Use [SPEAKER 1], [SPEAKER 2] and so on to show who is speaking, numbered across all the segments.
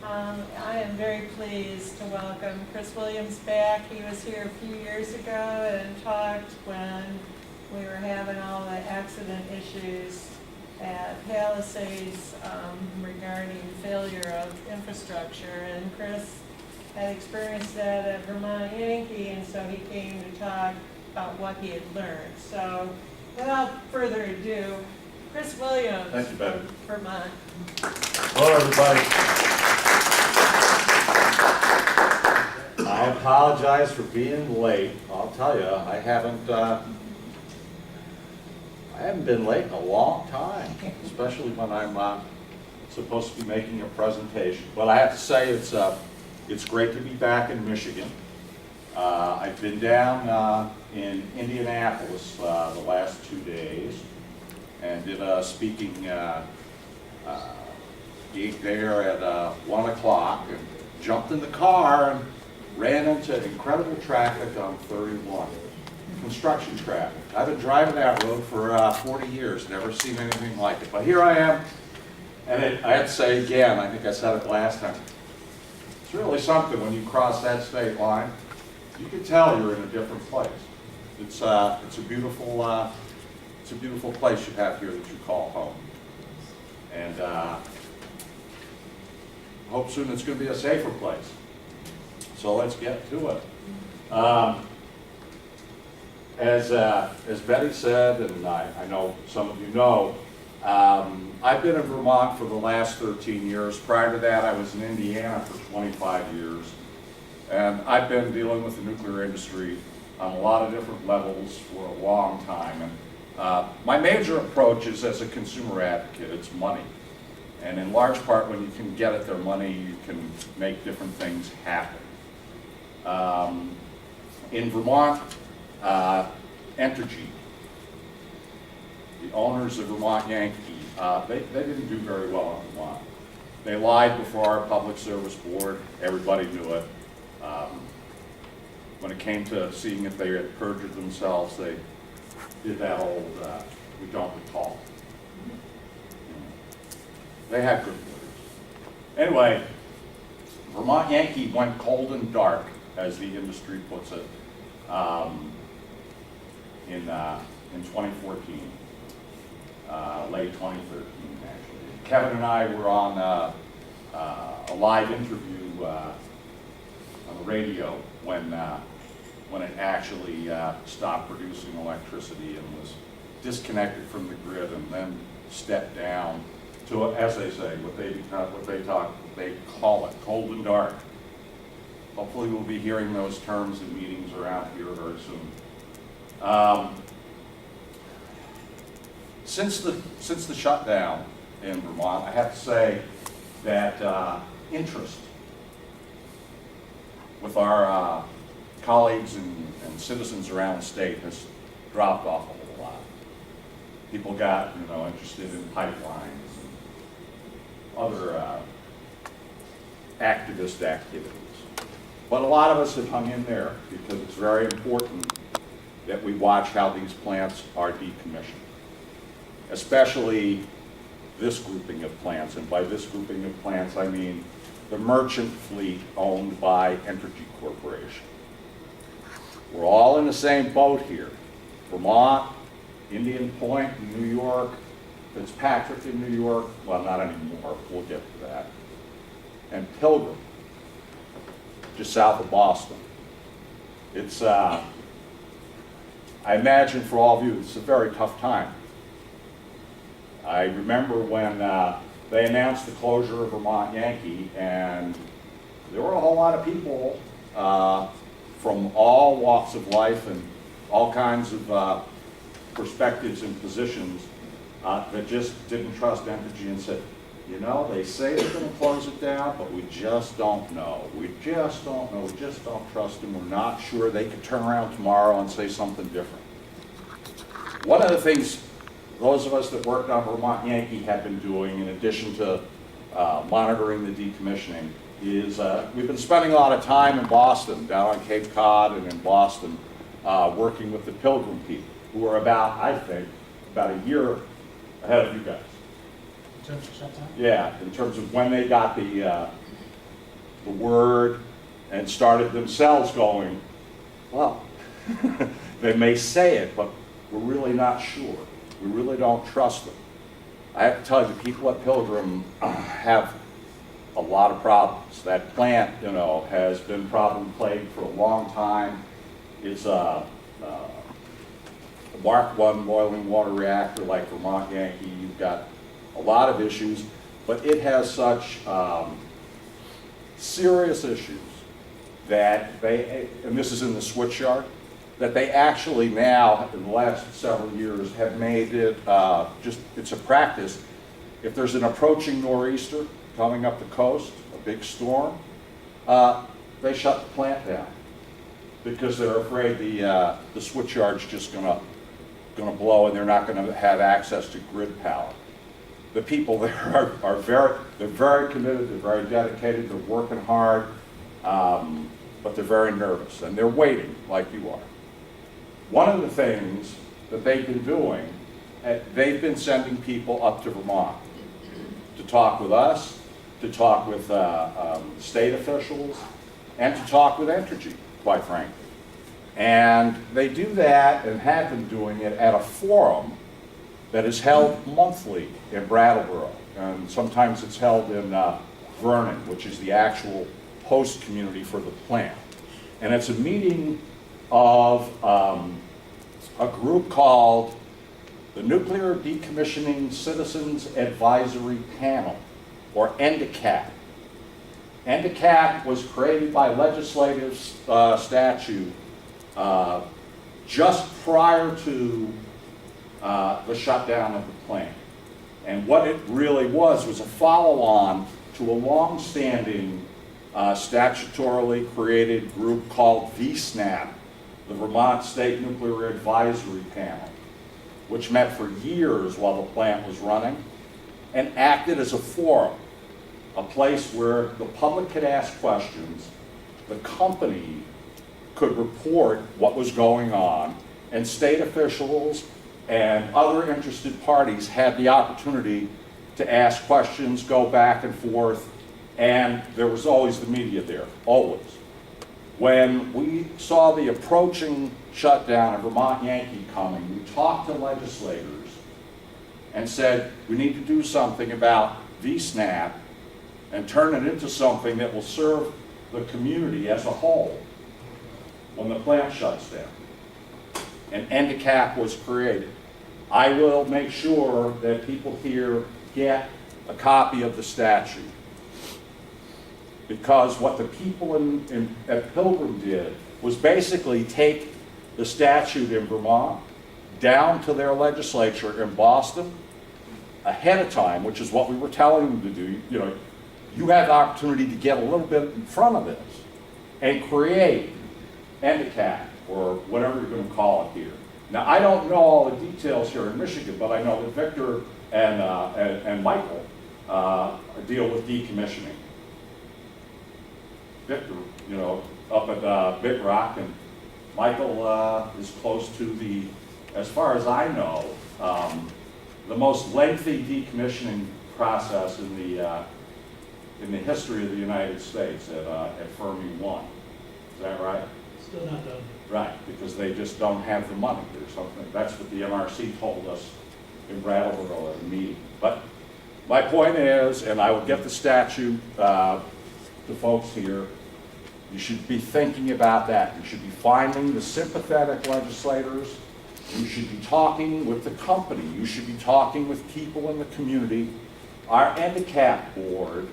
[SPEAKER 1] I am very pleased to welcome Chris Williams back. He was here a few years ago and talked when we were having all the accident issues at Palisades regarding failure of infrastructure. And Chris had experienced that at Vermont Yankee, and so he came to talk about what he had learned. So without further ado, Chris Williams.
[SPEAKER 2] Thank you, Becky.
[SPEAKER 1] From Vermont.
[SPEAKER 2] Hello, everybody. I apologize for being late. I'll tell you, I haven't been late in a long time, especially when I'm supposed to be making a presentation. But I have to say, it's great to be back in Michigan. I've been down in Indianapolis the last 2 days and did a speaking gig there at 1 o'clock, and jumped in the car and ran into incredible traffic on 31. Construction traffic. I've been driving that road for 40 years, never seen anything like it. But here I am, and I have to say again, I think I said it last time, it's really something when you cross that state line. You can tell you're in a different place. It's a beautiful place you have here that you call home. And hope soon it's going to be a safer place. So let's get to it. As Betty said, and I know some of you know, I've been in Vermont for the last 13 years. Prior to that, I was in Indiana for 25 years. And I've been dealing with the nuclear industry on a lot of different levels for a long time. And my major approach is as a consumer advocate. It's money. And in large part, when you can get at their money, you can make different things happen. In Vermont, Entergy, the owners of Vermont Yankee, they didn't do very well in Vermont. They lied before our Public Service Board. Everybody knew it. When it came to seeing if they had perjured themselves, they did that old, we don't recall. They had good lawyers. Anyway, Vermont Yankee went cold and dark, as the industry puts it, in 2014, late 2013, actually. Kevin and I were on a live interview on the radio when it actually stopped producing electricity and was disconnected from the grid, and then stepped down to, as they say, what they call it, cold and dark. Hopefully we'll be hearing those terms in meetings around here very soon. Since the shutdown in Vermont, I have to say that interest with our colleagues and citizens around the state has dropped off a little lot. People got, interested in pipelines and other activist activities. But a lot of us have hung in there because it's very important that we watch how these plants are decommissioned, especially this grouping of plants. And by this grouping of plants, I mean the merchant fleet owned by Entergy Corporation. We're all in the same boat here. Vermont, Indian Point in New York, Fitzpatrick in New York, well, not anymore, we'll get to that, and Pilgrim, just south of Boston. It's, I imagine for all of you, it's a very tough time. I remember when they announced the closure of Vermont Yankee, and there were a whole lot of people from all walks of life and all kinds of perspectives and positions that just didn't trust Entergy and said, they say they're going to close it down, but we just don't know. We just don't know. We just don't trust them. We're not sure. They could turn around tomorrow and say something different. One of the things those of us that worked on Vermont Yankee have been doing, in addition to monitoring the decommissioning, is we've been spending a lot of time in Boston, down on Cape Cod and in Boston, working with the Pilgrim people, who are I think, about a year ahead of you guys.
[SPEAKER 3] In terms of shutdown?
[SPEAKER 2] Yeah, in terms of when they got the the word and started themselves going, well, they may say it, but we're really not sure. We really don't trust them. I have to tell you, the people at Pilgrim have a lot of problems. That plant, you know, has been problem plagued for a long time. It's a Mark I boiling water reactor like Vermont Yankee. You've got a lot of issues, but it has such serious issues that they, and this is in the switchyard, that they actually now, in the last several years, have made it it's a practice. If there's an approaching nor'easter coming up the coast, a big storm, they shut the plant down because they're afraid the switchyard's just gonna blow and they're not gonna have access to grid power. The people there are very committed, they're very dedicated, they're working hard, but they're very nervous and they're waiting like you are. One of the things that they've been doing, they've been sending people up to Vermont to talk with us, to talk with state officials, and to talk with Entergy, quite frankly. And they do that and have been doing it at a forum that is held monthly in Brattleboro. And sometimes it's held in Vernon, which is the actual host community for the plant. And it's a meeting of a group called the Nuclear Decommissioning Citizens Advisory Panel, or NCAT. NCAT was created by legislative statute just prior to the shutdown of the plant. And what it really was a follow-on to a long-standing statutorily created group called VSNAP, the Vermont State Nuclear Advisory Panel, which met for years while the plant was running and acted as a forum, a place where the public could ask questions, the company could report what was going on, and state officials and other interested parties had the opportunity to ask questions, go back and forth, and there was always the media there, always. When we saw the approaching shutdown of Vermont Yankee coming, we talked to legislators and said, we need to do something about VSNAP and turn it into something that will serve the community as a whole when the plant shuts down. And NCAP was created. I will make sure that people here get a copy of the statute, because what the people at Pilgrim did was basically take the statute in Vermont down to their legislature in Boston ahead of time, which is what we were telling them to do. You know, you have the opportunity to get a little bit in front of this and create NCAT, or whatever you're going to call it here. Now, I don't know all the details here in Michigan, but I know that Victor and Michael deal with decommissioning. Victor, you know, up at Big Rock, and Michael is close to the, as far as I know, the most lengthy decommissioning process in the history of the United States at Fermi 1. Is that right?
[SPEAKER 3] Still not done.
[SPEAKER 2] Right, because they just don't have the money or something. That's what the MRC told us in Brattleboro at a meeting. But my point is, and I will get the statute to folks here, you should be thinking about that. You should be finding the sympathetic legislators. You should be talking with the company. You should be talking with people in the community. Our NCAT board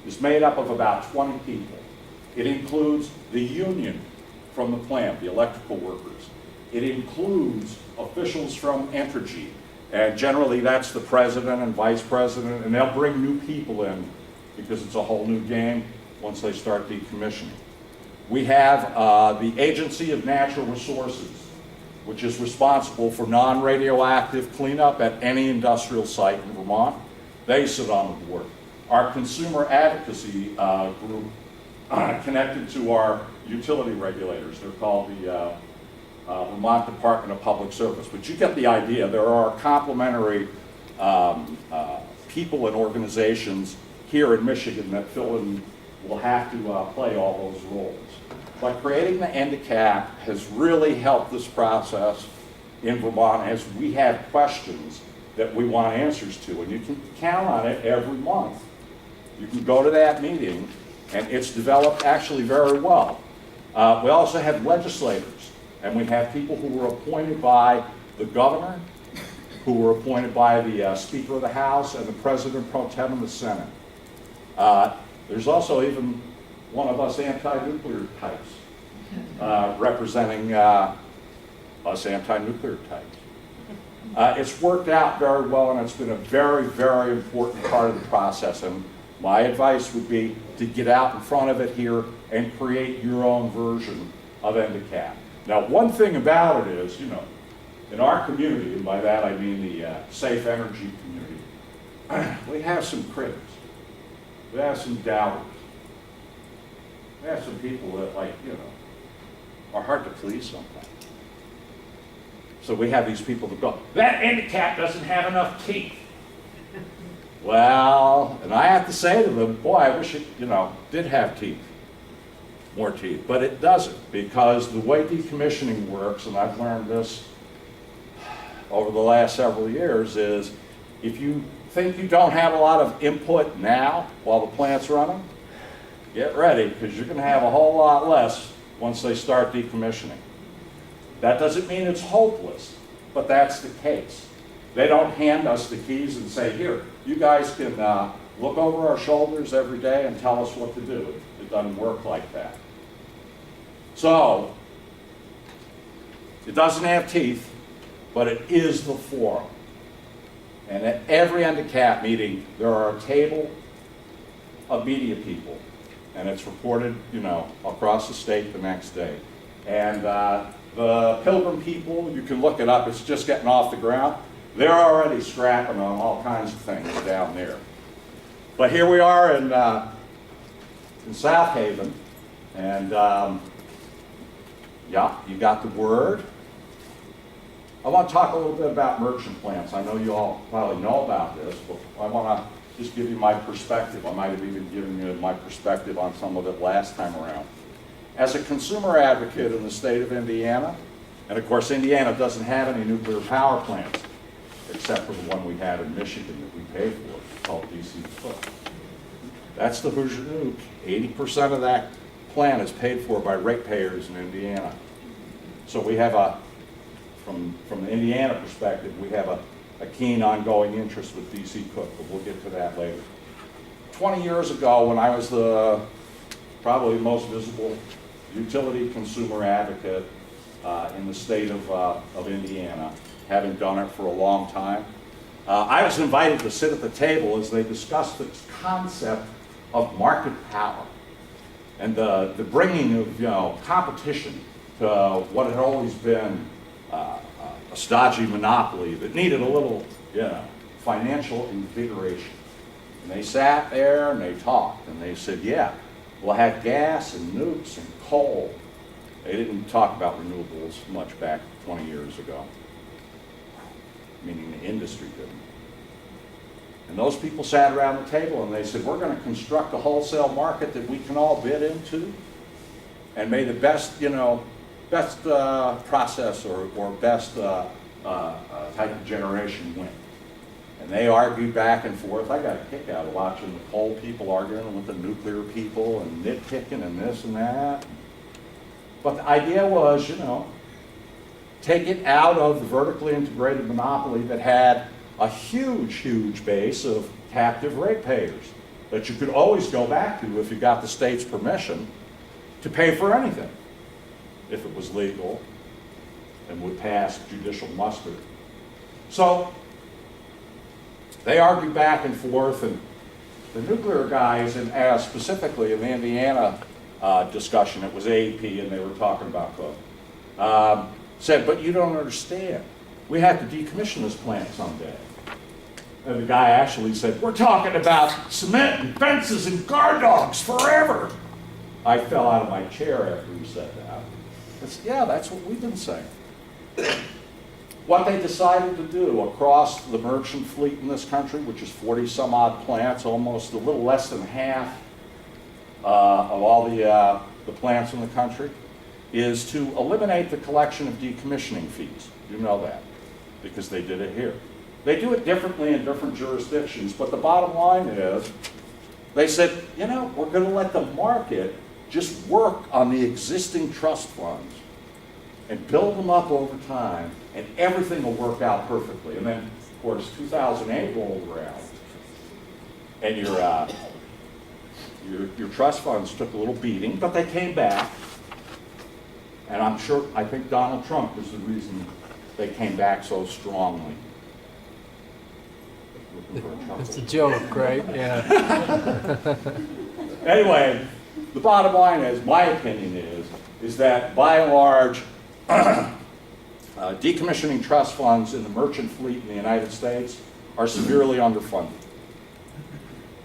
[SPEAKER 2] is made up of about 20 people. It includes the union from the plant, the electrical workers. It includes officials from Entergy, and generally that's the president and vice president, and they'll bring new people in because it's a whole new game once they start decommissioning. We have the Agency of Natural Resources, which is responsible for non-radioactive cleanup at any industrial site in Vermont. They sit on the board. Our consumer advocacy group connected to our utility regulators. They're called the Vermont Department of Public Service. But you get the idea. There are complementary people and organizations here in Michigan that fill in will have to play all those roles. But creating the NCAT has really helped this process in Vermont as we have questions that we want answers to, and you can count on it every month. You can go to that meeting, and it's developed actually very well. We also have legislators, and we have people who were appointed by the governor, who were appointed by the Speaker of the House and the President Pro Tem of the Senate. There's also even one of us anti-nuclear types representing us anti-nuclear types. It's worked out very well, and it's been a very, very important part of the process. And my advice would be to get out in front of it here and create your own version of NCAT. Now, one thing about it is, you know, in our community, and by that I mean the safe energy community, we have some critics. We have some doubters. We have some people that, like, you know, are hard to please sometimes. So we have these people that go, that NCAT doesn't have enough teeth. Well, and I have to say to them, boy, I wish it, you know, did have teeth, more teeth, but it doesn't, because the way decommissioning works, and I've learned this over the last several years, is if you think you don't have a lot of input now while the plant's running, get ready, because you're going to have a whole lot less once they start decommissioning. That doesn't mean it's hopeless, but that's the case. They don't hand us the keys and say, here, you guys can look over our shoulders every day and tell us what to do. It doesn't work like that. So, it doesn't have teeth, but it is the forum. And at every NCAT meeting, there are a table of media people, and it's reported, you know, across the state the next day. And the Pilgrim people, you can look it up, it's just getting off the ground. They're already scrapping on all kinds of things down there. But here we are in South Haven, and yeah, you got the word. I want to talk a little bit about merchant plants. I know you all probably know about this, but I want to just give you my perspective. I might have even given you my perspective on some of it last time around. As a consumer advocate in the state of Indiana, and of course Indiana doesn't have any nuclear power plants, except for the one we have in Michigan that we pay for, called DC Cook. That's the Hoosier Nuke. 80% of that plant is paid for by ratepayers in Indiana. So we have a, from the Indiana perspective, we have a keen ongoing interest with DC Cook, but we'll get to that later. 20 years ago, when I was the probably most visible utility consumer advocate in the state of Indiana, having done it for a long time, I was invited to sit at the table as they discussed this concept of market power and the bringing of, you know, competition to what had always been a stodgy monopoly that needed a little, you know, financial invigoration. And they sat there and they talked and they said, yeah, we'll have gas and nukes and coal. They didn't talk about renewables much back 20 years ago, meaning the industry didn't. And those people sat around the table and they said, we're going to construct a wholesale market that we can all bid into, and may the best, you know, best process or best type of generation win. And they argued back and forth. I got a kick out of watching the coal people arguing with the nuclear people and nitpicking and this and that. But the idea was, you know, take it out of the vertically integrated monopoly that had a huge, huge base of captive ratepayers that you could always go back to if you got the state's permission to pay for anything, if it was legal and would pass judicial muster. So they argued back and forth, and the nuclear guys, and specifically in the Indiana discussion, it was AEP and they were talking about Cook, said, but you don't understand. We have to decommission this plant someday. And the guy actually said, we're talking about cement and fences and guard dogs forever. I fell out of my chair after he said that. I said, yeah, that's what we've been saying. What they decided to do across the merchant fleet in this country, which is 40 some odd plants, almost a little less than half of all the plants in the country, is to eliminate the collection of decommissioning fees. You know that, because they did it here. They do it differently in different jurisdictions, but the bottom line is, they said, you know, we're going to let the market just work on the existing trust funds and build them up over time, and everything will work out perfectly. And then, of course, 2008 rolled around, and your trust funds took a little beating, but they came back. And I think Donald Trump is the reason they came back so strongly.
[SPEAKER 3] It's a joke, right? Yeah.
[SPEAKER 2] Anyway, the bottom line is, my opinion is that by and large, decommissioning trust funds in the merchant fleet in the United States are severely underfunded.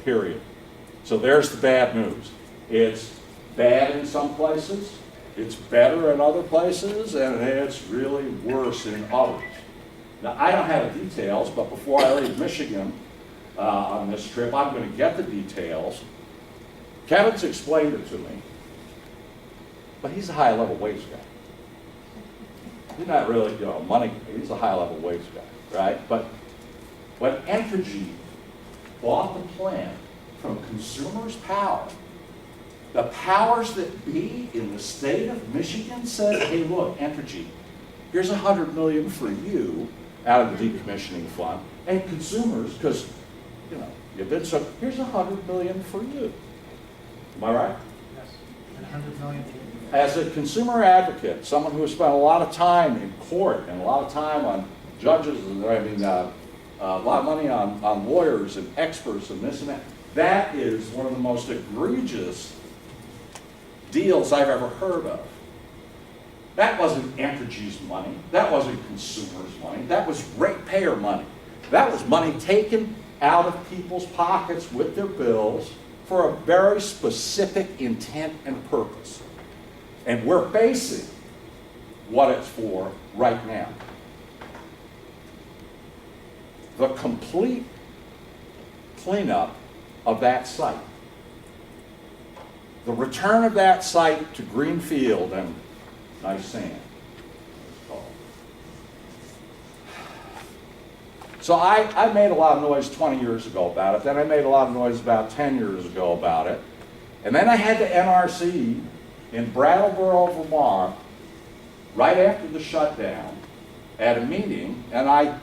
[SPEAKER 2] Period. So there's the bad news. It's bad in some places, it's better in other places, and it's really worse in others. Now, I don't have the details, but before I leave Michigan on this trip, I'm going to get the details. Kevin's explained it to me, but he's a high-level wage guy. He's not really, money, he's a high-level wage guy, right? But when Entergy bought the plant from Consumers Power, the powers that be in the state of Michigan said, hey, look, Entergy, here's $100 million for you out of the decommissioning fund, and consumers, because, you've been so, here's $100 million for you. Am I right?
[SPEAKER 4] Yes, and $100 million.
[SPEAKER 2] As a consumer advocate, someone who has spent a lot of time in court and a lot of time on judges, a lot of money on lawyers and experts and this and that, that is one of the most egregious deals I've ever heard of. That wasn't Entergy's money. That wasn't consumers' money. That was ratepayer money. That was money taken out of people's pockets with their bills for a very specific intent and purpose. And we're facing what it's for right now. The complete cleanup of that site. The return of that site to green field and nice sand. So I made a lot of noise 20 years ago about it. Then I made a lot of noise about 10 years ago about it. And then I had the NRC in Brattleboro, Vermont, right after the shutdown, at a meeting, and I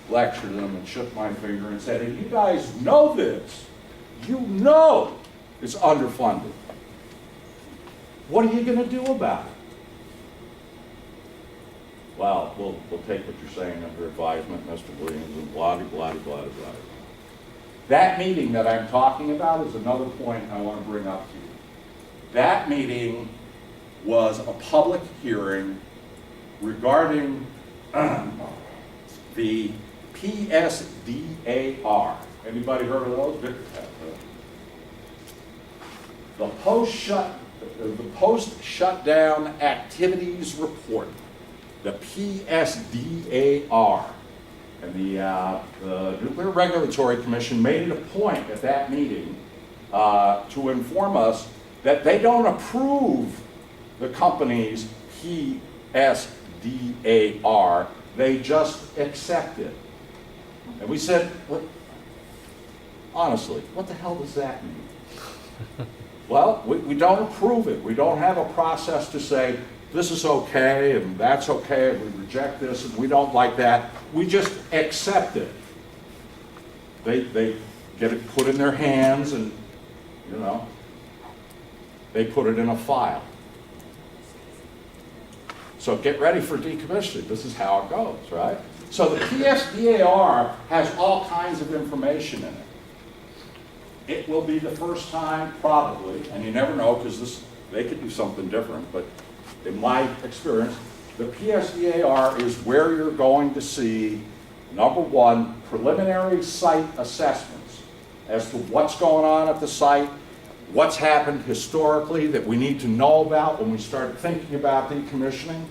[SPEAKER 2] lectured them and shook my finger and said, hey, you guys know this. You know it's underfunded. What are you going to do about it? Well, we'll take what you're saying under advisement, Mr. Williams, and blah, blah, blah, blah, blah. That meeting that I'm talking about is another point I want to bring up to you. That meeting was a public hearing regarding the PSVAR. Anybody heard of those? Victor has, right? The post-shutdown activities report, the PSVAR. And the Nuclear Regulatory Commission made it a point at that meeting to inform us that they don't approve the company's PSVAR, they just accept it. And we said, honestly, what the hell does that mean? Well, we don't approve it. We don't have a process to say, this is okay, and that's okay, and we reject this, and we don't like that. We just accept it. They get it put in their hands, and, they put it in a file. So get ready for decommissioning. This is how it goes, right? So the PSVAR has all kinds of information in it. It will be the first time, probably, and you never know because they could do something different, but in my experience, the PSVAR is where you're going to see, number one, preliminary site assessments as to what's going on at the site, what's happened historically that we need to know about when we start thinking about decommissioning,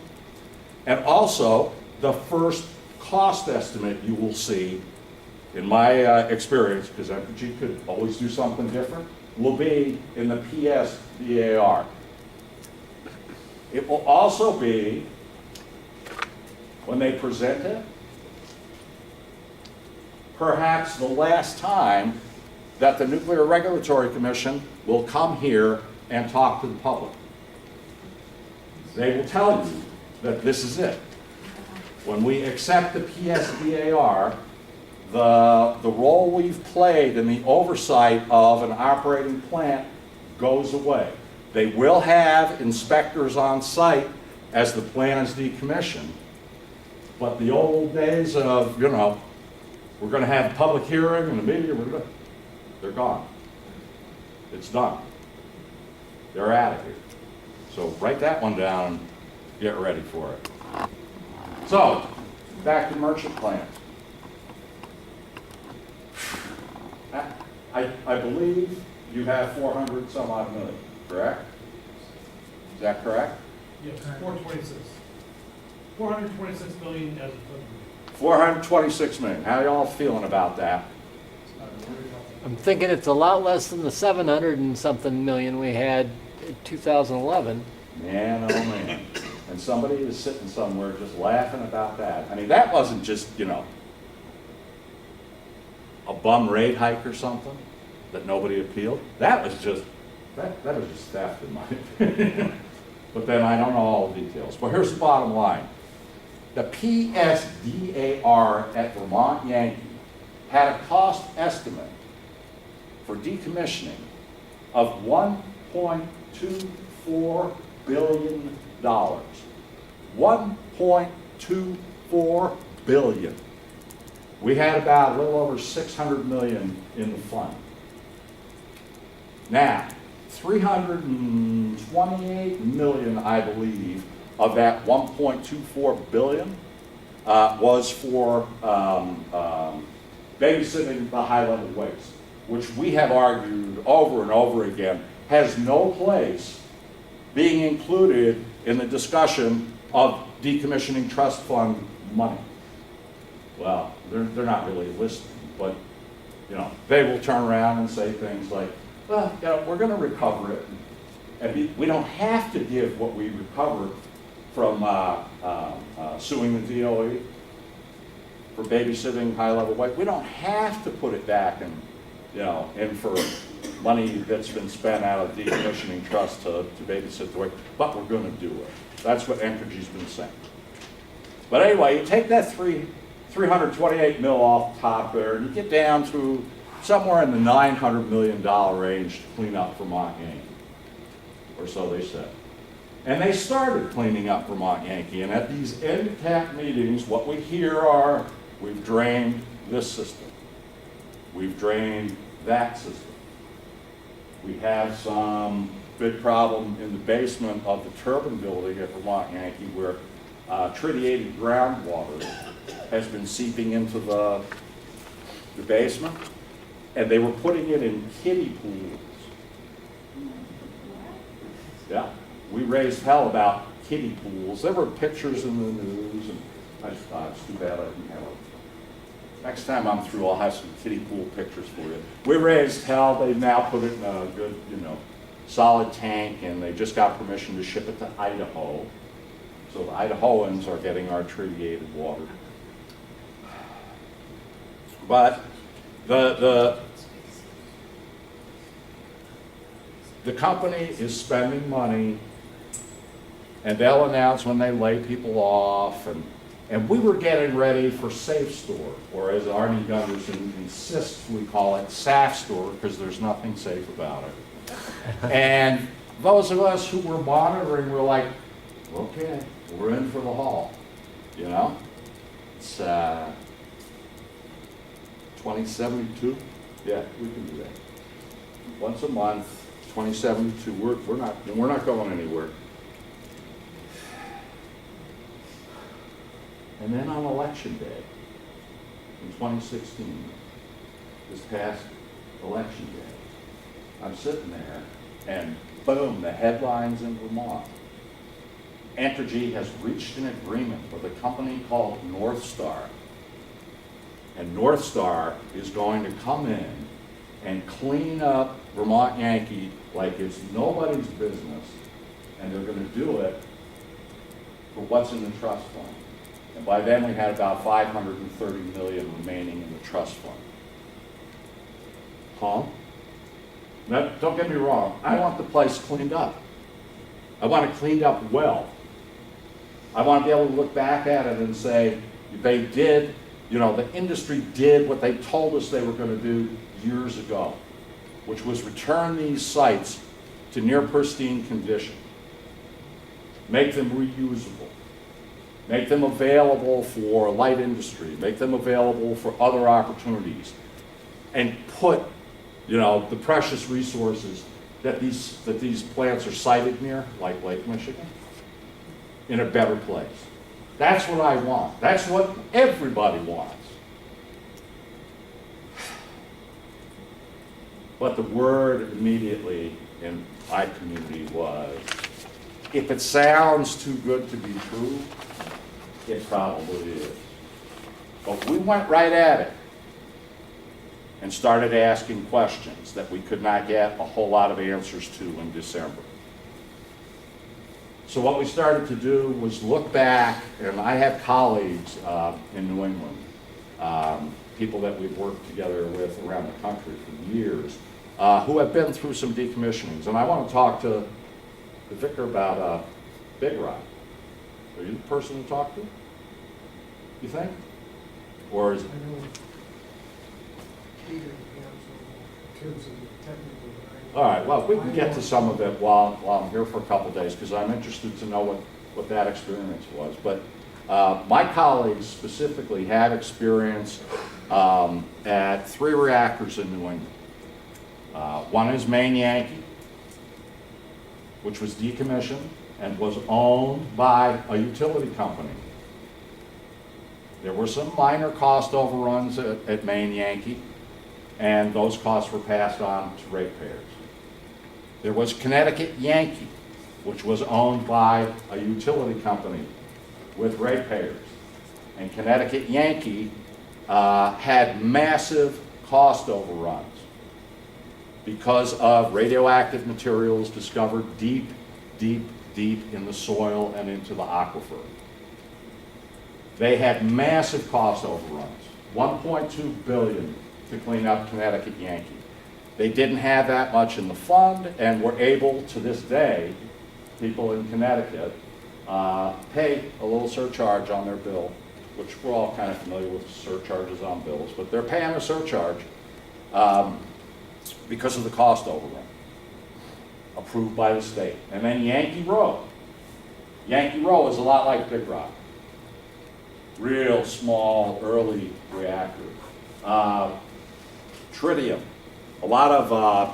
[SPEAKER 2] and also the first cost estimate you will see, in my experience, because Entergy could always do something different, will be in the PSVAR. It will also be, when they present it, perhaps the last time that the Nuclear Regulatory Commission will come here and talk to the public. They will tell you that this is it. When we accept the PSVAR, the role we've played in the oversight of an operating plant goes away. They will have inspectors on site as the plant is decommissioned, but the old days of, we're going to have a public hearing and a meeting, they're gone. It's done. They're out of here. So write that one down and get ready for it. So, back to merchant plants. I believe you have 400 some odd million, correct? Is that correct?
[SPEAKER 4] Yes, 426. 426 million as of February.
[SPEAKER 2] 426 million. How y'all feeling about that?
[SPEAKER 3] I'm thinking it's a lot less than the 700 and something million we had in 2011.
[SPEAKER 2] Man, oh man. And somebody is sitting somewhere just laughing about that. I mean, that wasn't just, a bum rate hike or something that nobody appealed. That was just, that was just theft in my opinion. But then I don't know all the details. But here's the bottom line. The PSVAR at Vermont Yankee had a cost estimate for decommissioning of $1.24 billion. $1.24 billion. We had about a little over 600 million in the fund. Now, 328 million, I believe, of that 1.24 billion was for babysitting the high-level waste, which we have argued over and over again has no place being included in the discussion of decommissioning trust fund money. Well, they're not really listening, but they will turn around and say things like, well, we're going to recover it, and we don't have to give what we recovered from suing the DOE for babysitting high-level waste. We don't have to put it back in for money that's been spent out of decommissioning trust to babysit the waste, but we're going to do it. That's what Entergy's been saying. But anyway, you take that 328 mil off the top there, and you get down to somewhere in the $900 million range to clean up Vermont Yankee, or so they said. And they started cleaning up Vermont Yankee, and at these NCAT meetings, what we hear are, we've drained this system. We've drained that system. We have some big problem in the basement of the turbine building at Vermont Yankee where tritiated groundwater has been seeping into the basement, and they were putting it in kiddie pools. Yeah, we raised hell about kiddie pools. There were pictures in the news, and I just thought it's too bad I didn't have it. Next time I'm through, I'll have some kiddie pool pictures for you. We raised hell. They've now put it in a good, solid tank, and they just got permission to ship it to Idaho. So the Idahoans are getting our tritiated water. But the company is spending money, and they'll announce when they lay people off, and we were getting ready for Safe Store, or as Arnie Gunderson insists we call it SAF Store, because there's nothing safe about it. And those of us who were monitoring were like, okay, we're in for the haul, It's 2072. Yeah, we can do that. Once a month, 2072. We're not going anywhere. And then on election day in 2016, this past election day, I'm sitting there, and boom, the headlines in Vermont. Entergy has reached an agreement with a company called Northstar. And Northstar is going to come in and clean up Vermont Yankee like it's nobody's business, and they're gonna do it for what's in the trust fund. And by then, we had about 530 million remaining in the trust fund. Huh? Now, don't get me wrong, I want the place cleaned up. I want it cleaned up well. I want to be able to look back at it and say, they did, you know, the industry did what they told us they were going to do years ago, which was return these sites to near pristine condition, make them reusable, make them available for light industry, make them available for other opportunities, and put, you know, the precious resources that these plants are sited near, like Lake Michigan, in a better place. That's what I want. That's what everybody wants. But the word immediately in my community was, if it sounds too good to be true, it probably is. But we went right at it and started asking questions that we could not get a whole lot of answers to in December. So what we started to do was look back, and I have colleagues in New England, people that we've worked together with around the country for years, who have been through some decommissionings. And I want to talk to the vicar about Big Rock. Are you the person to talk to, you think? Or is it?
[SPEAKER 5] I know Peter in terms of the technical.
[SPEAKER 2] All right, well, we can get to some of it while I'm here for a couple of days, because I'm interested to know what that experience was. But my colleagues specifically had experience at 3 reactors in New England. One is Maine Yankee, which was decommissioned and was owned by a utility company. There were some minor cost overruns at Maine Yankee, and those costs were passed on to ratepayers. There was Connecticut Yankee, which was owned by a utility company with ratepayers. And Connecticut Yankee had massive cost overruns because of radioactive materials discovered deep, deep, deep in the soil and into the aquifer. They had massive cost overruns, $1.2 billion to clean up Connecticut Yankee. They didn't have that much in the fund and were able, to this day, people in Connecticut, pay a little surcharge on their bill, which we're all kind of familiar with surcharges on bills, but they're paying a surcharge because of the cost overrun, approved by the state. And then Yankee Row. Yankee Row is a lot like Big Rock. Real small, early reactor. Tritium. A lot of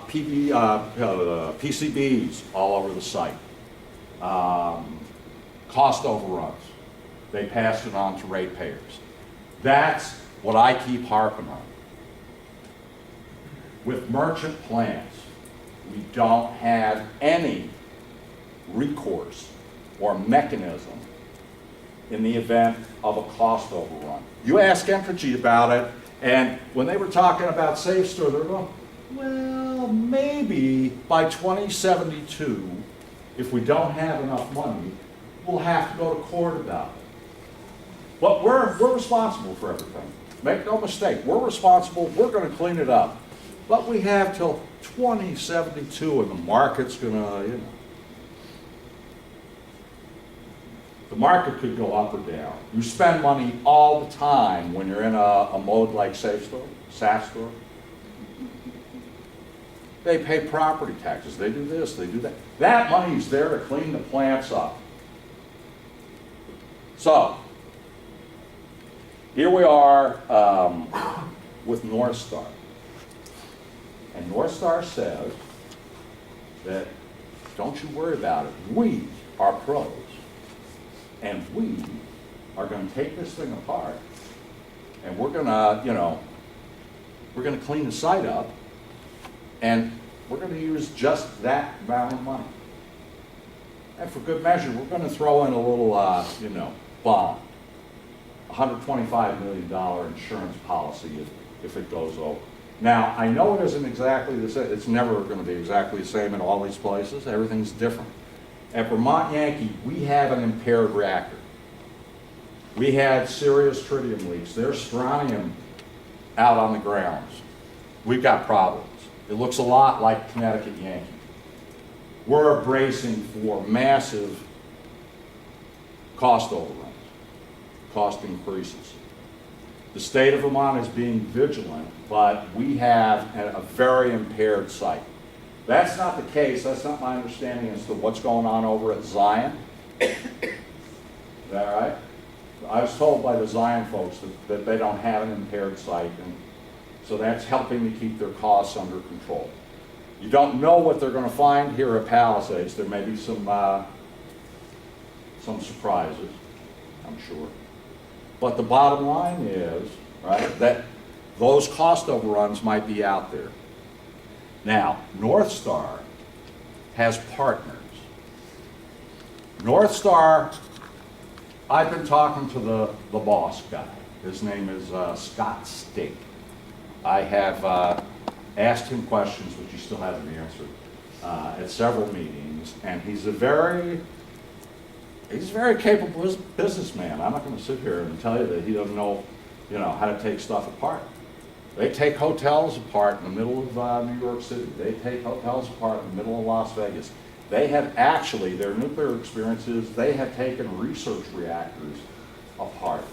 [SPEAKER 2] PCBs all over the site. Cost overruns. They passed it on to ratepayers. That's what I keep harping on. With merchant plants, we don't have any recourse or mechanism in the event of a cost overrun. You ask Entergy about it, and when they were talking about Safe Store, they're going, well, maybe by 2072, if we don't have enough money, we'll have to go to court about it. But we're responsible for everything. Make no mistake, we're responsible, we're going to clean it up. But we have till 2072, and the market's going to, you know. The market could go up or down. You spend money all the time when you're in a mode like Safe Store, SaaS Store. They pay property taxes, they do this, they do that. That money's there to clean the plants up. So, here we are with Northstar. And Northstar says that, don't you worry about it, we are pros. And we are going to take this thing apart, and we're going to, you know, we're going to clean the site up, and we're going to use just that amount of money. And for good measure, we're going to throw in a little, you know, bond, $125 million insurance policy if it goes over. Now, I know it isn't exactly the same, it's never going to be exactly the same in all these places, everything's different. At Vermont Yankee, we have an impaired reactor. We had serious tritium leaks. There's strontium out on the grounds. We've got problems. It looks a lot like Connecticut Yankee. We're bracing for massive cost overruns, cost increases. The state of Vermont is being vigilant, but we have a very impaired site. That's not the case, that's not my understanding as to what's going on over at Zion. Is that right? I was told by the Zion folks that they don't have an impaired site, and so that's helping to keep their costs under control. You don't know what they're going to find here at Palisades. There may be some surprises, I'm sure. But the bottom line is, right, that those cost overruns might be out there. Now, Northstar has partners. Northstar, I've been talking to the boss guy. His name is Scott Stake. I have asked him questions, which he still hasn't answered, at several meetings, and he's a very capable businessman. I'm not going to sit here and tell you that he doesn't know, how to take stuff apart. They take hotels apart in the middle of New York City. They take hotels apart in the middle of Las Vegas. They have actually, their nuclear experiences, they have taken research reactors apart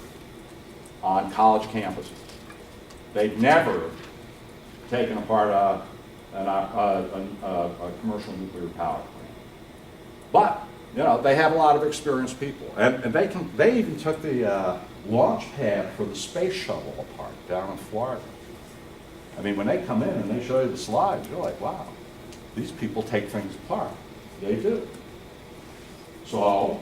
[SPEAKER 2] on college campuses. They've never taken apart a commercial nuclear power plant. But, they have a lot of experienced people. And they even took the launch pad for the space shuttle apart down in Florida. I mean, when they come in and they show you the slides, you're like, wow, these people take things apart. They do. So,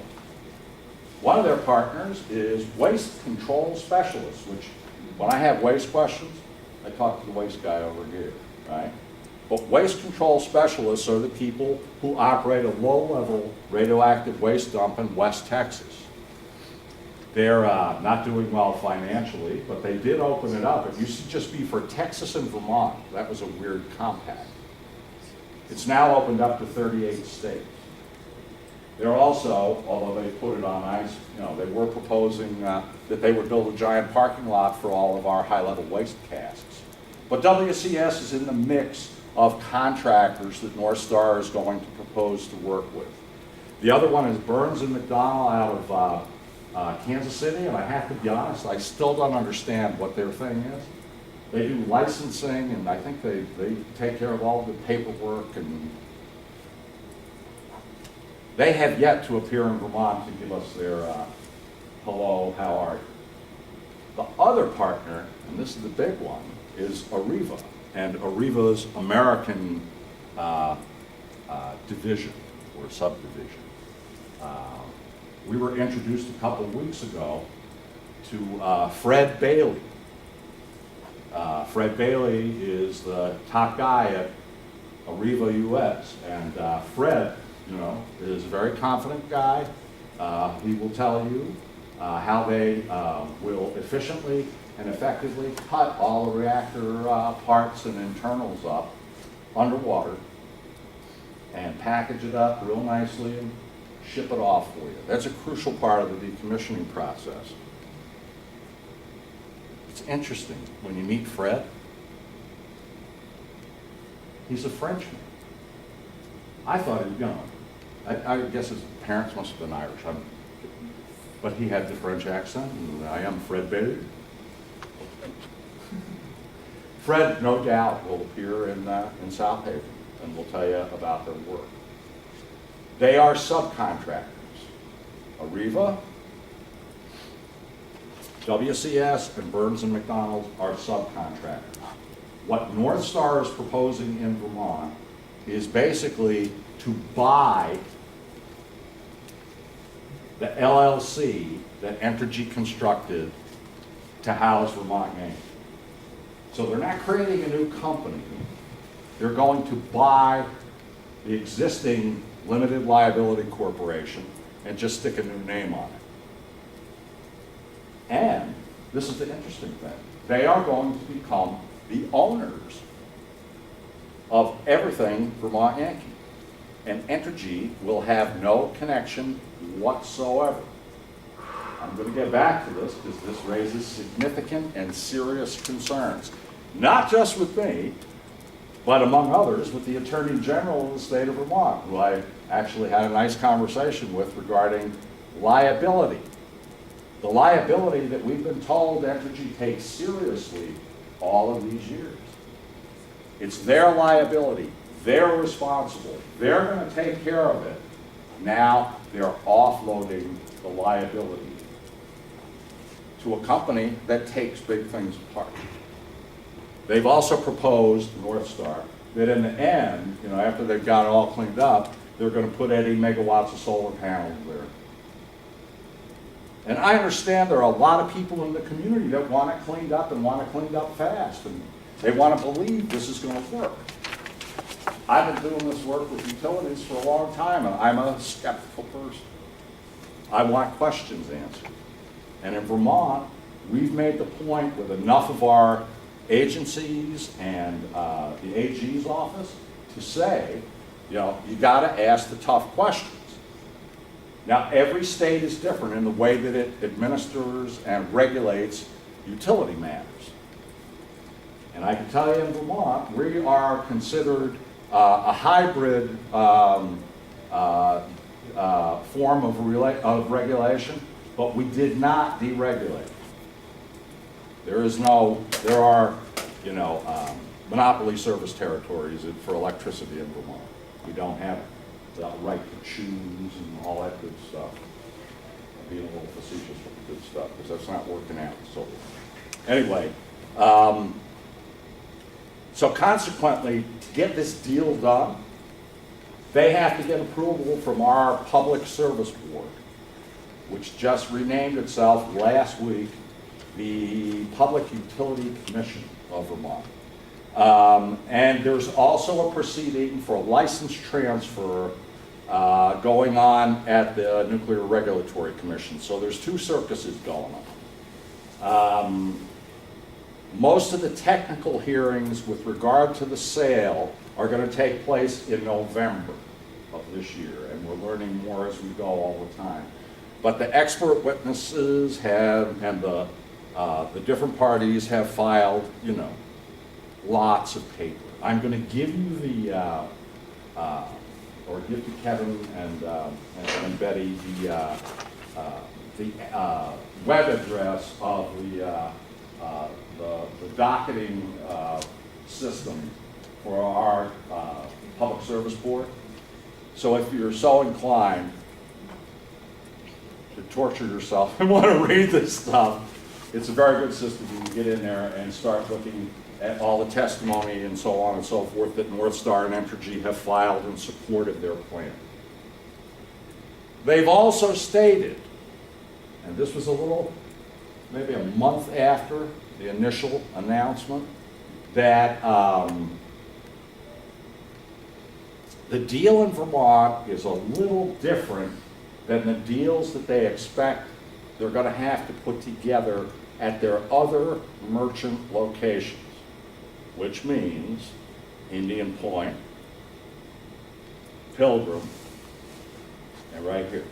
[SPEAKER 2] one of their partners is waste control specialists, which when I have waste questions, I talk to the waste guy over here, right? But waste control specialists are the people who operate a low-level radioactive waste dump in West Texas. They're not doing well financially, but they did open it up. It used to just be for Texas and Vermont. That was a weird compact. It's now opened up to 38 states. They're also, although they put it on ice, they were proposing that they would build a giant parking lot for all of our high-level waste casks. But WCS is in the mix of contractors that Northstar is going to propose to work with. The other one is Burns and McDonnell out of Kansas City, and I have to be honest, I still don't understand what their thing is. They do licensing, and I think they take care of all the paperwork, and they have yet to appear in Vermont to give us their hello, how are you? The other partner, and this is the big one, is Areva, and Areva's American division or subdivision. We were introduced a couple of weeks ago to Fred Bailey. Fred Bailey is the top guy at Areva US, and Fred, is a very confident guy. He will tell you how they will efficiently and effectively cut all the reactor parts and internals up underwater and package it up real nicely and ship it off for you. That's a crucial part of the decommissioning process. It's interesting when you meet Fred. He's a Frenchman. I thought he was, I guess his parents must have been Irish, but he had the French accent, and I am Fred Bailey. Fred, no doubt, will appear in South Haven, and will tell you about their work. They are subcontractors. Areva, WCS, and Burns and McDonnell are subcontractors. What Northstar is proposing in Vermont is basically to buy the LLC that Entergy constructed to house Vermont Yankee. So they're not creating a new company. They're going to buy the existing limited liability corporation and just stick a new name on it. And this is the interesting thing. They are going to become the owners of everything Vermont Yankee. And Entergy will have no connection whatsoever. I'm going to get back to this because this raises significant and serious concerns. Not just with me, but among others with the Attorney General of the state of Vermont, who I actually had a nice conversation with regarding liability. The liability that we've been told Entergy takes seriously all of these years. It's their liability. They're responsible. They're going to take care of it. Now they're offloading the liability to a company that takes big things apart. They've also proposed, Northstar, that in the end, after they've got it all cleaned up, they're going to put 80 megawatts of solar panels there. And I understand there are a lot of people in the community that want it cleaned up and want it cleaned up fast, and they want to believe this is going to work. I've been doing this work with utilities for a long time, and I'm a skeptical person. I want questions answered. And in Vermont, we've made the point with enough of our agencies and the AG's office to say, you got to ask the tough questions. Now, every state is different in the way that it administers and regulates utility matters. And I can tell you in Vermont, we are considered a hybrid form of regulation, but we did not deregulate. There are monopoly service territories for electricity in Vermont. We don't have it. The right to choose and all that good stuff. I'm being a little facetious with the good stuff because that's not working out. So anyway, so consequently, to get this deal done, they have to get approval from our Public Service Board, which just renamed itself last week the Public Utility Commission of Vermont. And there's also a proceeding for a license transfer going on at the Nuclear Regulatory Commission. So there's two circuses going on. Most of the technical hearings with regard to the sale are going to take place in November of this year, and we're learning more as we go all the time. But the expert witnesses have, and the different parties have filed, lots of paper. I'm going to give you or give to Kevin and Betty the web address of the docketing system for our Public Service Board. So if you're so inclined to torture yourself and want to read this stuff, it's a very good system. You can get in there and start looking at all the testimony and so on and so forth that Northstar and Entergy have filed in support of their plan. They've also stated, and this was maybe a month after the initial announcement, that the deal in Vermont is a little different than the deals that they expect they're going to have to put together at their other merchant locations, which means Indian Point, Pilgrim, and right here.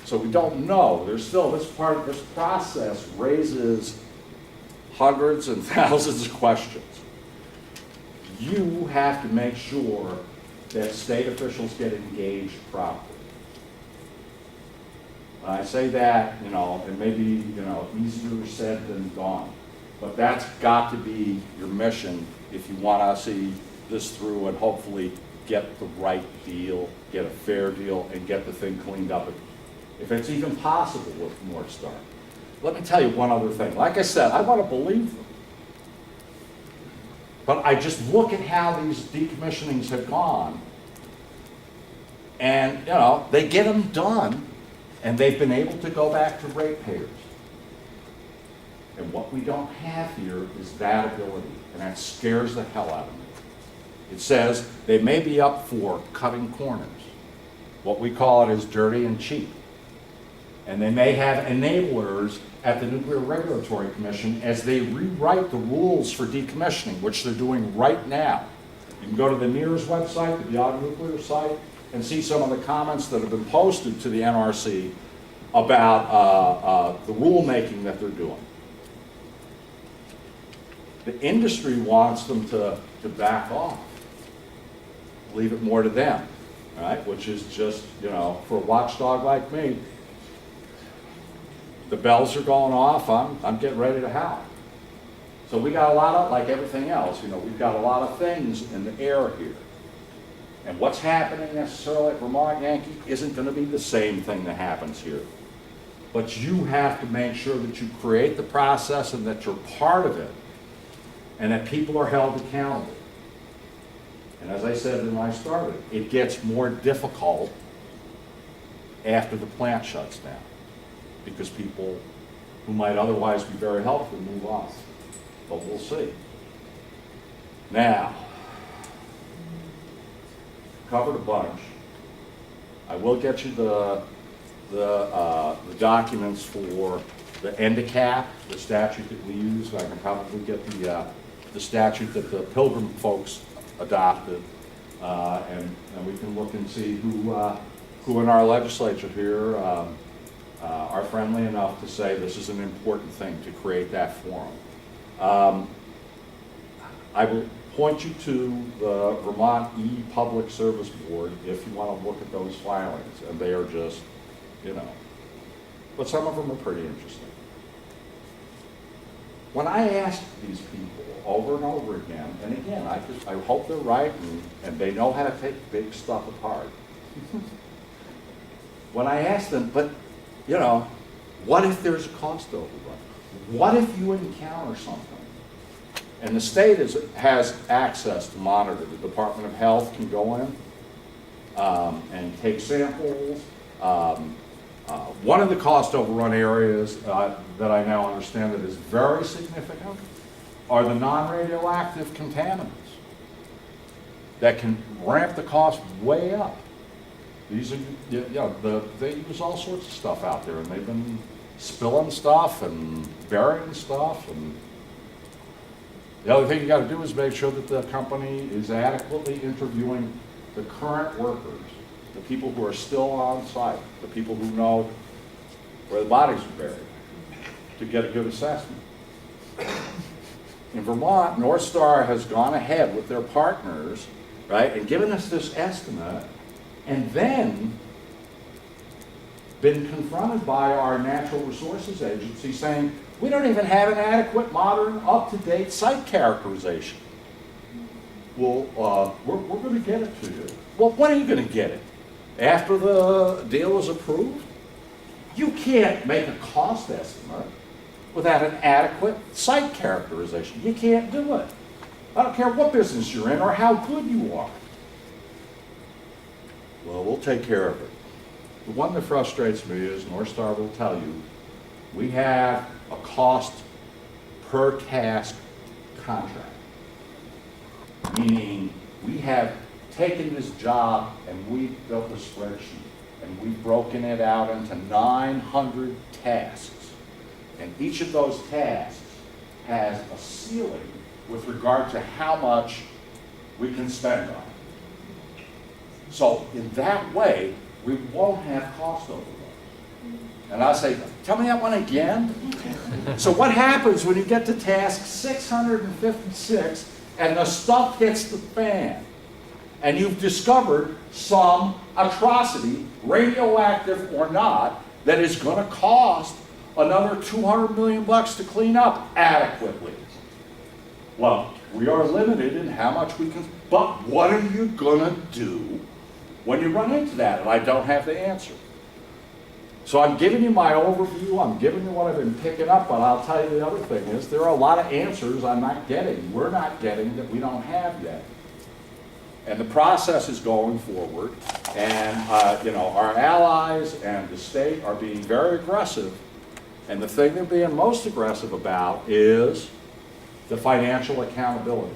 [SPEAKER 2] So we don't know. There's still this process raises hundreds and thousands of questions. You have to make sure that state officials get engaged properly. I say that, it may be, easier said than done, but that's got to be your mission if you want to see this through and hopefully get the right deal, get a fair deal, and get the thing cleaned up, if it's even possible with Northstar. Let me tell you one other thing. Like I said, I want to believe them. But I just look at how these decommissionings have gone, and, they get them done, and they've been able to go back to ratepayers. And what we don't have here is that ability, and that scares the hell out of me. It says they may be up for cutting corners. What we call it is dirty and cheap. And they may have enablers at the Nuclear Regulatory Commission as they rewrite the rules for decommissioning, which they're doing right now. You can go to the NERS website, the Beyond Nuclear site, and see some of the comments that have been posted to the NRC about the rulemaking that they're doing. The industry wants them to back off, leave it more to them, right? Which is just, you know, for a watchdog like me, the bells are going off, I'm getting ready to howl. So we got a lot of, like everything else, you know, we've got a lot of things in the air here. And what's happening necessarily at Vermont Yankee isn't going to be the same thing that happens here. But you have to make sure that you create the process and that you're part of it, and that people are held accountable. And as I said when I started, it gets more difficult after the plant shuts down, because people who might otherwise be very helpful move on. But we'll see. Now, covered a bunch. I will get you the documents for the NCAT, the statute that we use. I can probably get the statute that the Pilgrim folks adopted, and we can look and see who in our legislature here are friendly enough to say this is an important thing to create that forum. I will point you to the Vermont E-Public Service Board if you want to look at those filings, and they are just, you know, but some of them are pretty interesting. When I ask these people over and over again, and again, I hope they're right and they know how to take big stuff apart. When I ask them, but, you know, what if there's a cost overrun? What if you encounter something? And the state has access to monitor. The Department of Health can go in and take samples. One of the cost overrun areas that I now understand that is very significant are the non-radioactive contaminants that can ramp the cost way up. These are, they use all sorts of stuff out there, and they've been spilling stuff and burying stuff. And the other thing you got to do is make sure that the company is adequately interviewing the current workers, the people who are still on site, the people who know where the bodies are buried, to get a good assessment. In Vermont, Northstar has gone ahead with their partners, right, and given us this estimate, and then been confronted by our Natural Resources Agency saying, we don't even have an adequate, modern, up-to-date site characterization. Well, we're going to get it to you. Well, when are you going to get it? After the deal is approved? You can't make a cost estimate without an adequate site characterization. You can't do it. I don't care what business you're in or how good you are. Well, we'll take care of it. The one that frustrates me is Northstar will tell you, we have a cost per task contract. Meaning, we have taken this job and we've built a spreadsheet and we've broken it out into 900 tasks. And each of those tasks has a ceiling with regard to how much we can spend on it. So in that way, we won't have cost overruns. And I'll say, tell me that one again. So what happens when you get to task 656 and the stuff hits the fan and you've discovered some atrocity, radioactive or not, that is going to cost another $200 million to clean up adequately? Well, we are limited in how much we can, but what are you going to do when you run into that? And I don't have the answer. So I'm giving you my overview, I'm giving you what I've been picking up, but I'll tell you the other thing is there are a lot of answers I'm not getting, we're not getting, that we don't have yet. And the process is going forward, and our allies and the state are being very aggressive, and the thing they're being most aggressive about is the financial accountability.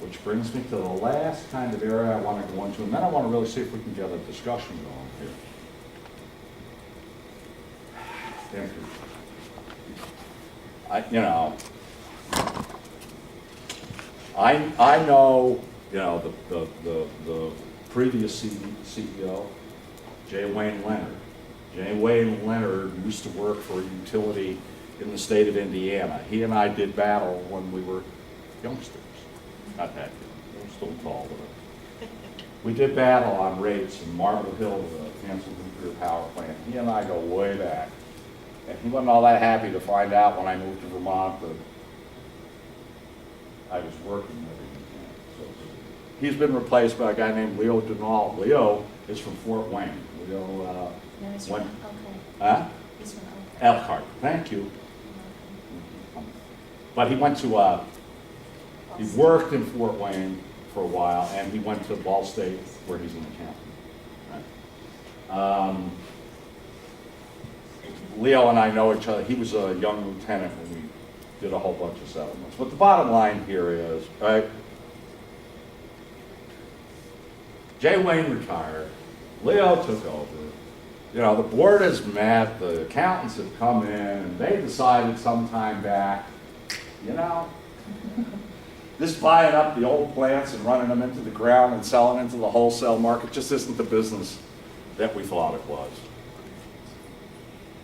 [SPEAKER 2] Which brings me to the last kind of area I want to go into, and then I want to really see if we can get a discussion going here. I know, the previous CEO, Wayne Leonard. Wayne Leonard used to work for a utility in the state of Indiana. He and I did battle when we were youngsters. Not that young, we're still tall, but we did battle on rates in Marble Hill, the Palisades Nuclear Power Plant. He and I go way back. And he wasn't all that happy to find out when I moved to Vermont that I was working with him. So he's been replaced by a guy named Leo Denal. Leo is from Fort Wayne. Leo,
[SPEAKER 6] No, he's from
[SPEAKER 2] went,
[SPEAKER 6] Elkhart.
[SPEAKER 2] huh?
[SPEAKER 6] He's from Elkhart.
[SPEAKER 2] Elkhart, thank you. But he went to, he worked in Fort Wayne for a while, and he went to Ball State, where he's an accountant. Right? Leo and I know each other. He was a young lieutenant when we did a whole bunch of settlements. But the bottom line here is, right, Wayne retired, Leo took over. The board has met, the accountants have come in, and they decided some time back, this buying up the old plants and running them into the ground and selling into the wholesale market just isn't the business that we thought it was.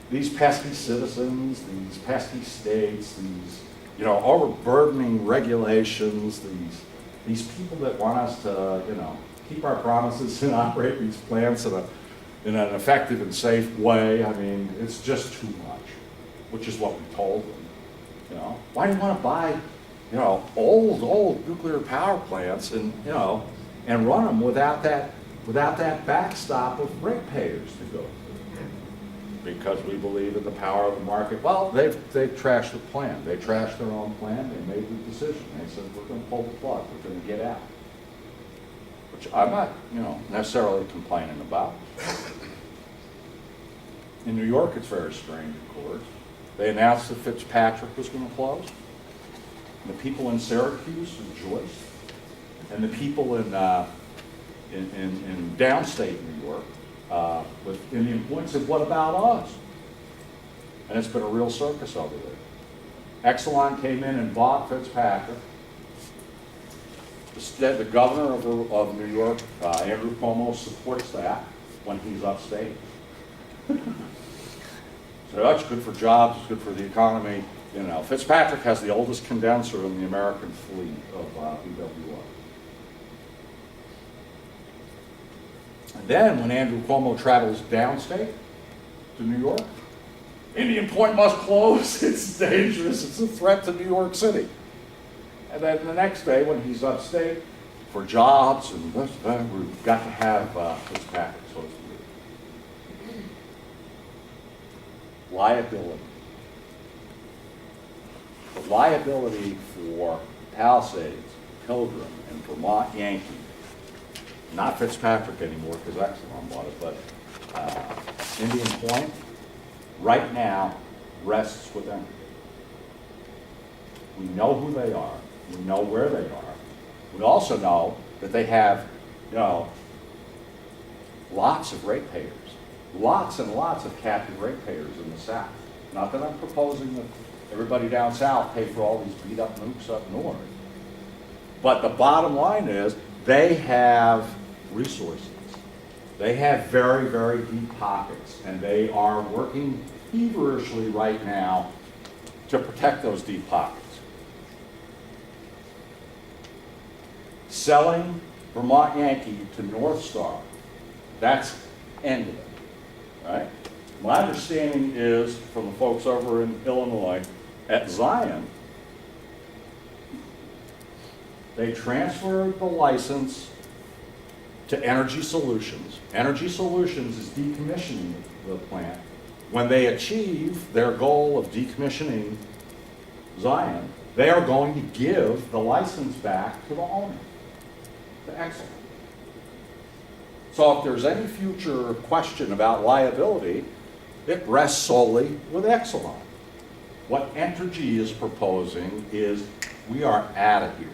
[SPEAKER 2] These pesky citizens, these pesky states, these, overburdening regulations, these people that want us to, keep our promises and operate these plants in an effective and safe way. I mean, it's just too much, which is what we told them. Why do you want to buy, old nuclear power plants and, and run them without that backstop of ratepayers to go through? Because we believe in the power of the market. Well, they've trashed the plan. They trashed their own plan. They made the decision. They said, we're going to pull the plug. We're going to get out. Which I'm not, necessarily complaining about. In New York, it's very strange, of course. They announced that Fitzpatrick was going to close. And the people in Syracuse rejoiced. And the people in downstate New York with Indian Point said, what about us? And it's been a real circus over there. Exelon came in and bought Fitzpatrick. The governor of New York, Andrew Cuomo, supports that when he's upstate. So that's good for jobs, it's good for the economy. Fitzpatrick has the oldest condenser in the American fleet of PWR. And then when Andrew Cuomo travels downstate to New York, Indian Point must close, it's dangerous, it's a threat to New York City. And then the next day when he's upstate for jobs and this, we've got to have Fitzpatrick. So it's weird. Liability. The liability for Palisades, Pilgrim, and Vermont Yankee, not Fitzpatrick anymore because Exelon bought it, but Indian Point, right now, rests with them. We know who they are. We know where they are. We also know that they have, lots of ratepayers, lots and lots of captive ratepayers in the South. Not that I'm proposing that everybody down south pay for all these beat up nukes up north. But the bottom line is they have resources. They have very, very deep pockets, and they are working feverishly right now to protect those deep pockets. Selling Vermont Yankee to Northstar, that's ended it, right? My understanding is from the folks over in Illinois at Zion, they transferred the license to Entergy Solutions. Entergy Solutions is decommissioning the plant. When they achieve their goal of decommissioning Zion, they are going to give the license back to the owner, to Exelon. So if there's any future question about liability, it rests solely with Exelon. What Entergy is proposing is we are out of here.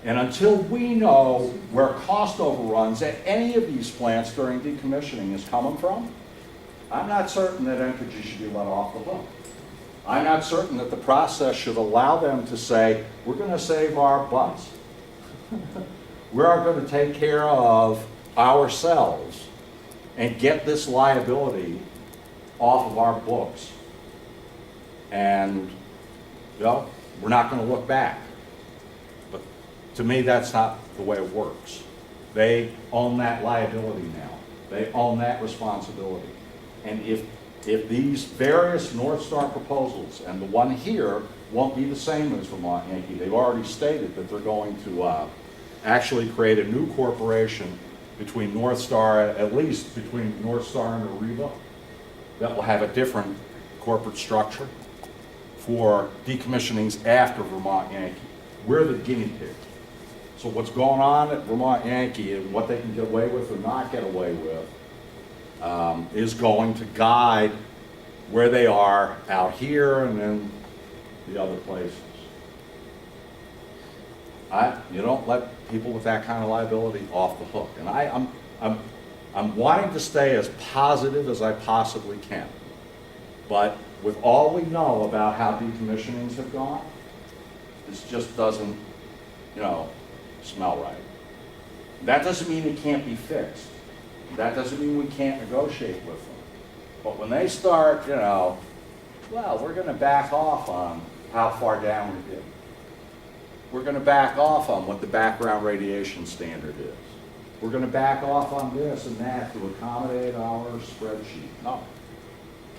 [SPEAKER 2] And until we know where cost overruns at any of these plants during decommissioning is coming from, I'm not certain that Entergy should be let off the hook. I'm not certain that the process should allow them to say, we're going to save our butts. We're going to take care of ourselves and get this liability off of our books. And, you know, we're not going to look back. But to me, that's not the way it works. They own that liability now. They own that responsibility. And if these various Northstar proposals, and the one here won't be the same as Vermont Yankee, they've already stated that they're going to actually create a new corporation between Northstar, at least between Northstar and Ariba, that will have a different corporate structure for decommissionings after Vermont Yankee. We're the guinea pig. So what's going on at Vermont Yankee and what they can get away with or not get away with is going to guide where they are out here and then the other places. You don't let people with that kind of liability off the hook. And I'm wanting to stay as positive as I possibly can. But with all we know about how decommissionings have gone, this just doesn't, you know, smell right. That doesn't mean it can't be fixed. That doesn't mean we can't negotiate with them. But when they start, you know, well, we're going to back off on how far down we did. We're going to back off on what the background radiation standard is. We're going to back off on this and that to accommodate our spreadsheet. No,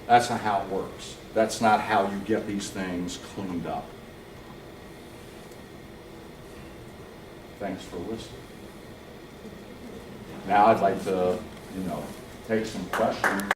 [SPEAKER 2] that's not how it works. That's not how you get these things cleaned up. Thanks for listening. Now I'd like to, you know, take some questions.